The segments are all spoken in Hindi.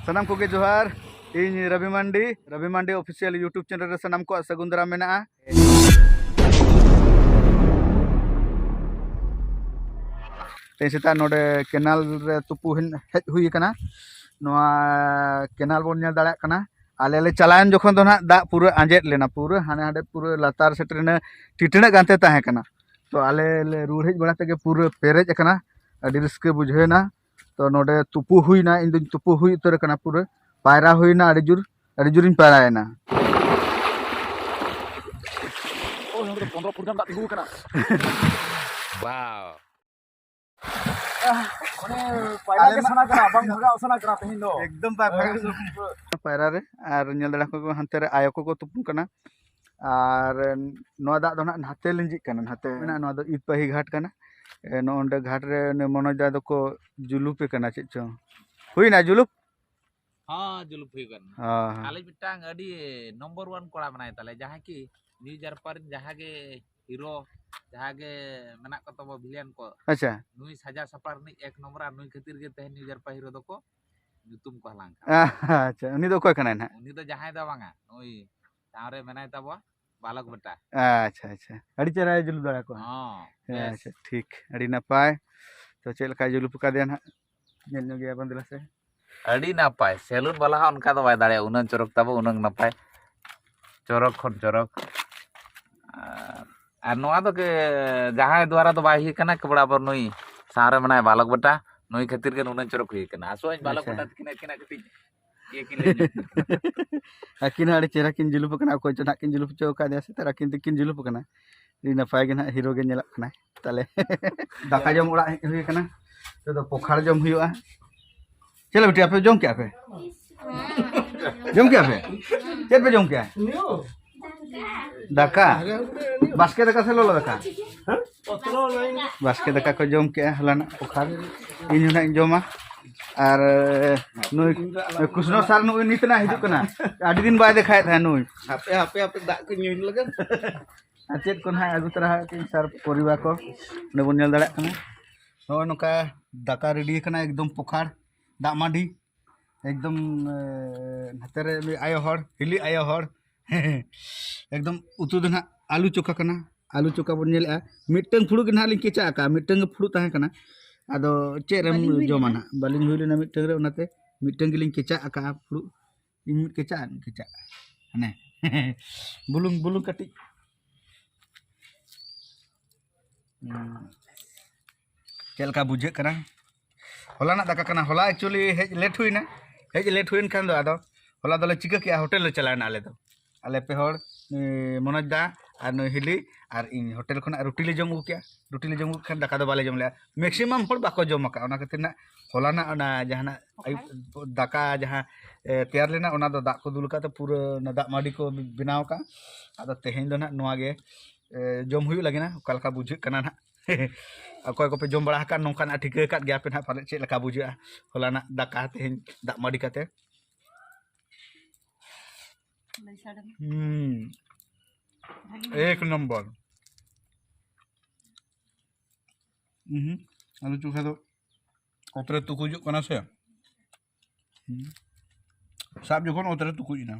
सनाम को जोहार इन रवि मांडी ऑफिशियल यूट्यूब चैनल रे सनाम को सगुन दाराम मेना ते सेता नोडे केनाल रे तुपु हेज हुई कना नोआ केनाल बोन नेल दाड़ा कना आले ले चलायन जखन दो ना दा पूरा आंजेद लेना पूरा हाने हाडे पूरा लातार सेटरेना टिटना गांते ताहे कना तो आले ले रूर हेज बड़ा तके पूरा पेरेज कना अडी रिस्क बुझेना तो नोडे तुपु हुईना इन दिन तुपु हुई उतर कना पूरा पायरा हुईना अडी जुरिन पायरायना ओ हमरे 15 फुट दाग तिगु कना वाव माने पायरा के सना कना बांग भागा सना कना तहिन दो एकदम पायरा रे आर नेल दड़ा को हंते रे आयो को तुपु कना आर नो दा दो ना नाते लिंजी कना नाते ना नो दो इपही घाट कना नोंडे घाट रे मनोज दा को जुलुप कना चेचो हुईना जुलुप हाँ जुलुप हुई कना हां आले मिटांग अडी नंबर 1 कोड़ा बनाय ताले जहां की न्यू जरपर जहां के हीरो जहां के मना को तब विलेन को अच्छा नुई सजा सपार नि एक नंबर नुई खातिर के तह न्यू जरपर हीरो दको जुतुम को हलांग अच्छा उनी दो कोय कना ना उनी तो जहां दा बांगा नुई तारे मनाय तब बालक बेटा अच्छा अच्छा अड़ी चेहरा जुलुप दड़ा को हां अच्छा ठीक अड़ी नपाय तो चेल का जुलुप का देन नेल नो गया बंदला से अड़ी नापाय सेलून वाला हा उनका तो बाय दाड़े उनन चरक तब उनन नापाय चरक खन चरक आ नोआ तो के जहां द्वारा तो बाय ही कना के बराबर नुई सारे मनाय बालक बेटा नुई खातिर के उनन चरक हुई कना आसो बालक बेटा किना कटी ये किले अकिन अड़ी चेहरा किन जुलुप कना कोई चना किन जुलुप चो का देसे तारा किन जुलुप कना री नपाय के ना हीरो के नेलक कना ताले दाका जम उड़ा हुई कना तो पोखर जम हुआ चलो बेटी आप जम क्या पे चल पे जम क्या दाका बास्के दाका से लो दाका बास्के दाका को जम क्या हलाना पोखर इन ना जमा और नुई कुसनो साल नुई नितना हिजु कना आडी दिन बाय देखाय था नुई हापे दा को न्यून लगन चेत को ना अगु तरह तीन सर परिवार को ने बन नेल दाड़ा कना नो नका दाका रेडी कना एकदम पोखर दा मांडी एकदम हतरे आयो हर हिली आयो हर एकदम उतु दना आलू चोका कना आलू चोका बन नेल मिटंग फुड़ू के ना लिंग केचा का मिटंग फुड़ू ताहे कना आदो चेरम जमाना बालिंग हुइलेना मिटंग रे उनाते मिटंग गिलिंग केचा का फुड़ू इन केचा हने बुलुंग कटी चलका बुझे कना होला ना दाका कना होला एक्चुअली हेज लेट हुईन खान दो आदो होला दले चिका किया होटल ले चलाना आले पे हर मनोज दा और नई हिली और इन होटल खना रोटी ले जम खान दाका दो बाले जम ले मैक्सिमम हर बाको जम का ओना खातिर ना होला ना ओना जहाना दाका जहां तैयार लेना ओना दो दा को दुल का तो पूरा ना दा माडी को बनाव का आदो तेहेन दो ना नोआ गे जम हुई लगे ना ओकालका बुझे कना ना अकोय को पे जम बड़ा का नोका ना ठिका का गया पे ना पाले चे लका बुझे होला ना दाका तेहेन दा माडी काते एक नंबर आलू चोखा तो उतरे तुकुजु कना से साब जखन उतरे तुकुजना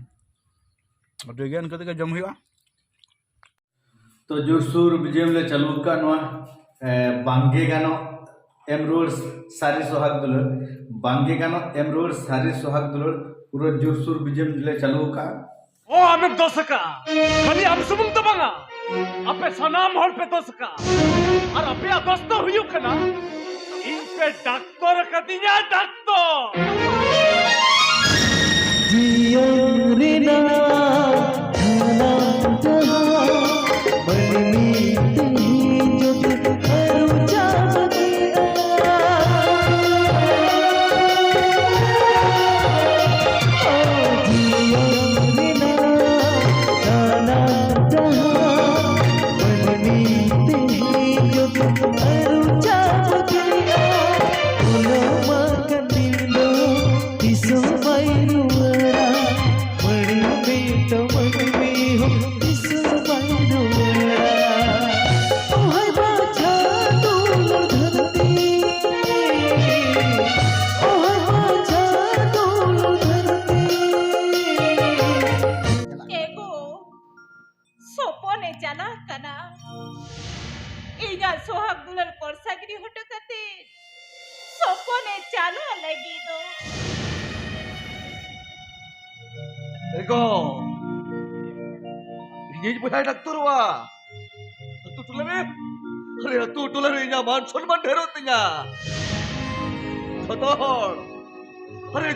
अटे ज्ञान कते जम हुआ तो जोरसुर बिजेम ले चालू का नवा बांगे गानो एमरोड सारी सोहाग दुलर बांगे गानो एमरोड सारी सोहाग दुलर पूरा जोरसुर बिजेम ले चालू का ओ हमें दोसका खाली हम सुमुंग तो बांगा अपे सनाम हर पे दोसका और अपे दोस्तो हुयु कना इन पे डॉक्टर कदिया डॉक्टर जियो रिना खाना ego ini boy doktor wa atu tulare are atu tulare nya मान सम्मान ढेरो तिnya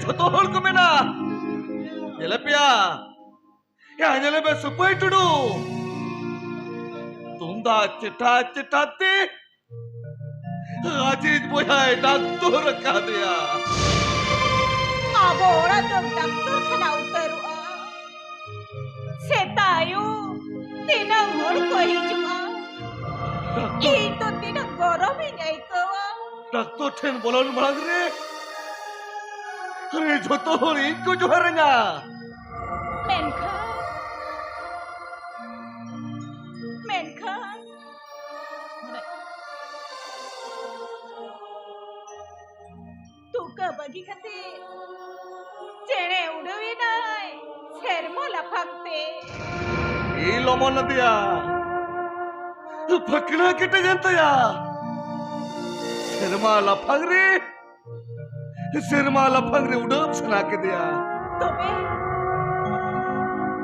jotor ko mena jelepia ya jelebe supai tudu tunda cita citati Ajit boy doktor ka dia Abo orang dong doktor kena uterua. Setayu tinang hor ko hijua. Itu tinang gorominya itu. doktor ten bolon marang re are jotor inko joharnya Menkan. Tuka bagi kate. Cene udawi nai. Sermo lapakte. ilomon dia pakna kete janta ya serma lapang re udam sana ke dia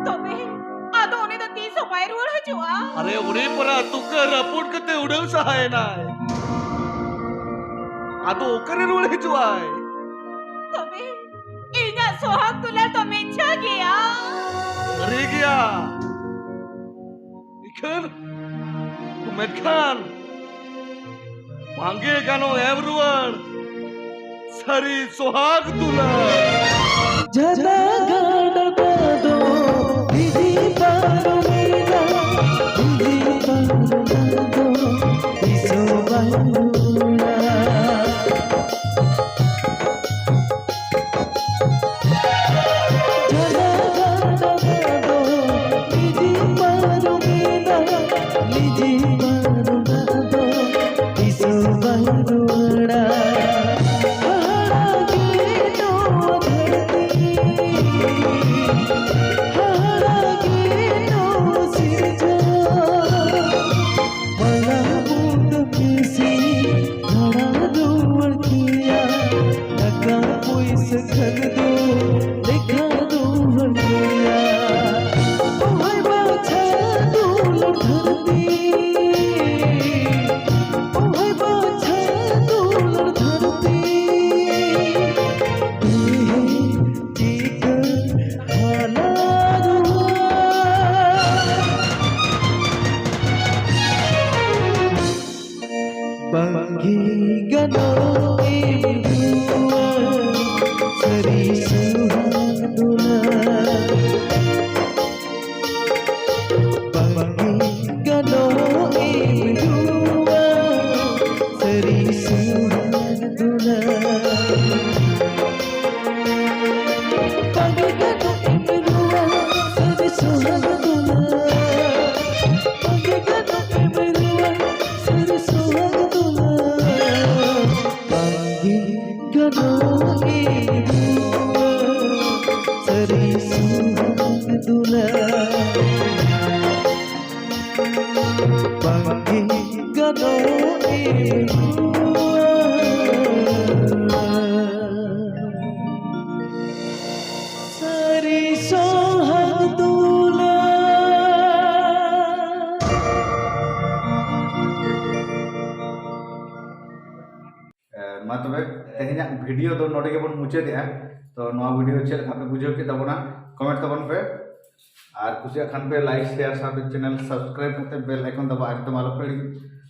Tobe. Ado oni to 300 bayar ruar hajua. are uri para tuka raport kate udam sahay nai ado okare rule hijuai Tobe. Inya sohag tular to mecha gaya. are gya Medkan Panggil kano everyone Sari sohag tula जदा गड़बा दो बिजी पारो मेरा बिजी पारो दो इसो बारूला जदा गड़बा दो बिजी पारो मेरा बिजी पारो दो इसो बारूला Banggi gano ibua seri suhag dula Banggi gano ibua seri suhag dula Banggi gano ibua seri suhag dula Banggi gano ibua seri suhag dula Gano ibua seri suhag dula Banggi gano ibua seri suhag dula मा तबे तेहना वीडियो दो नोडे गेबन मुचादे तो नवा वीडियो चेक आपे बुझो के तबना कमेंट तबन पे और कुछ खान पे लाइक शेयर साथ चैनल सब्सक्राइब करते बेल आइकन दबा एकदम आलो पड़ी